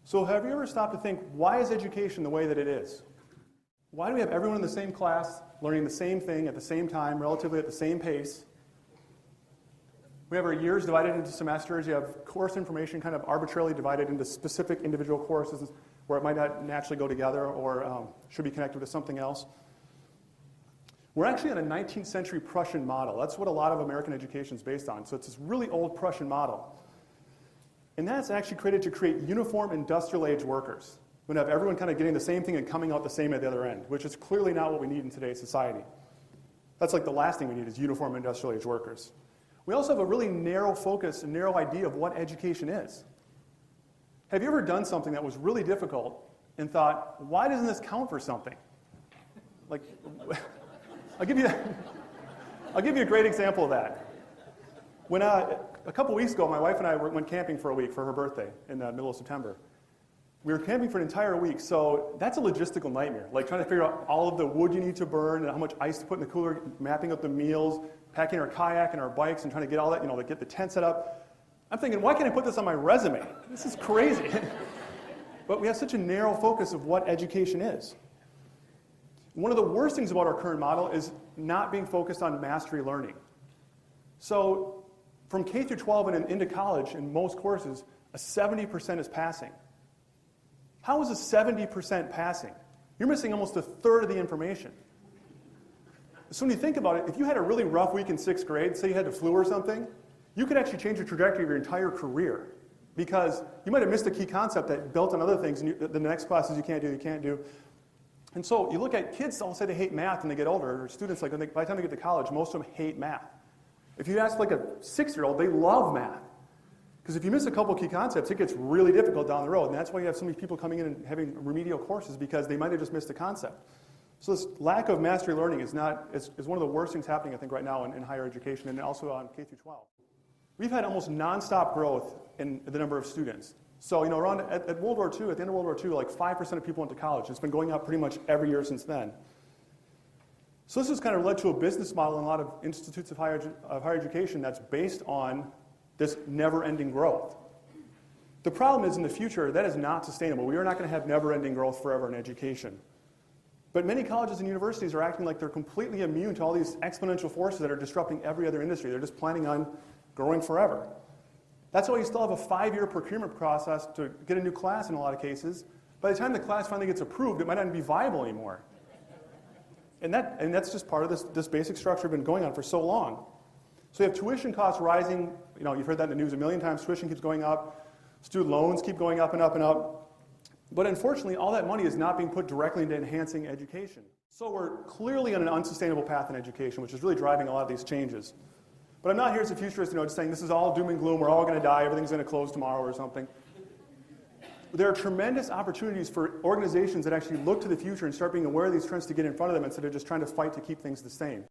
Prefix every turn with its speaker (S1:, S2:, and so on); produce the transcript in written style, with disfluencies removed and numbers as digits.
S1: So have you ever stopped to think, why is education the way that it is? Why do we have everyone in the same class, learning the same thing at the same time, relatively at the same pace? We have our years divided into semesters. You have course information kind of arbitrarily divided into specific individual courses where it might not naturally go together or should be connected with something else. We're actually on a 19th century Prussian model. That's what a lot of American education is based on. So it's this really old Prussian model. And that's actually created to create uniform industrial age workers. We're going to have everyone kind of getting the same thing and coming out the same at the other end, which is clearly not what we need in today's society. That's like the last thing we need is uniform industrial age workers. We also have a really narrow focus and narrow idea of what education is. Have you ever done something that was really difficult and thought, why doesn't this count for something? Like, I'll give you a great example of that. When a couple weeks ago, my wife and I went camping for a week for her birthday in the middle of September. We were camping for an entire week, so that's a logistical nightmare. Like trying to figure out all of the wood you need to burn and how much ice to put in the cooler, mapping out the meals, packing our kayak and our bikes and trying to get all that, to get the tent set up. I'm thinking, why can't I put this on my resume? This is crazy. But we have such a narrow focus of what education is. One of the worst things about our current model is not being focused on mastery learning. So from K through 12 and into college, in most courses, a 70% is passing. How is a 70% passing? You're missing almost a third of the information. So when you think about it, if you had a really rough week in 6th grade, say you had the flu or something, you could actually change the trajectory of your entire career because you might have missed a key concept that built on other things, and the next classes you can't do. And so you look at kids, they'll say they hate math when they get older, or students, by the time they get to college, most of them hate math. If you ask like a 6-year-old, they love math. Because if you miss a couple key concepts, it gets really difficult down the road. And that's why you have so many people coming in and having remedial courses because they might have just missed a concept. So this lack of mastery learning is one of the worst things happening, I think, right now in higher education and also on K through 12. We've had almost nonstop growth in the number of students. So around at World War II, at the end of World War II, like 5% of people went to college. It's been going up pretty much every year since then. So this has kind of led to a business model in a lot of institutes of higher education that's based on this never-ending growth. The problem is in the future, that is not sustainable. We are not going to have never-ending growth forever in education. But many colleges and universities are acting like they're completely immune to all these exponential forces that are disrupting every other industry. They're just planning on growing forever. That's why you still have a 5-year procurement process to get a new class in a lot of cases. By the time the class finally gets approved, it might not be viable anymore. And that's just part of this basic structure been going on for so long. So you have tuition costs rising. You've heard that in the news a million times. Tuition keeps going up. Student loans keep going up and up and up. But unfortunately, all that money is not being put directly into enhancing education. So we're clearly on an unsustainable path in education, which is really driving a lot of these changes. But I'm not here as a futurist, just saying this is all doom and gloom. We're all going to die. Everything's going to close tomorrow or something. There are tremendous opportunities for organizations that actually look to the future and start being aware of these trends to get in front of them instead of just trying to fight to keep things the same.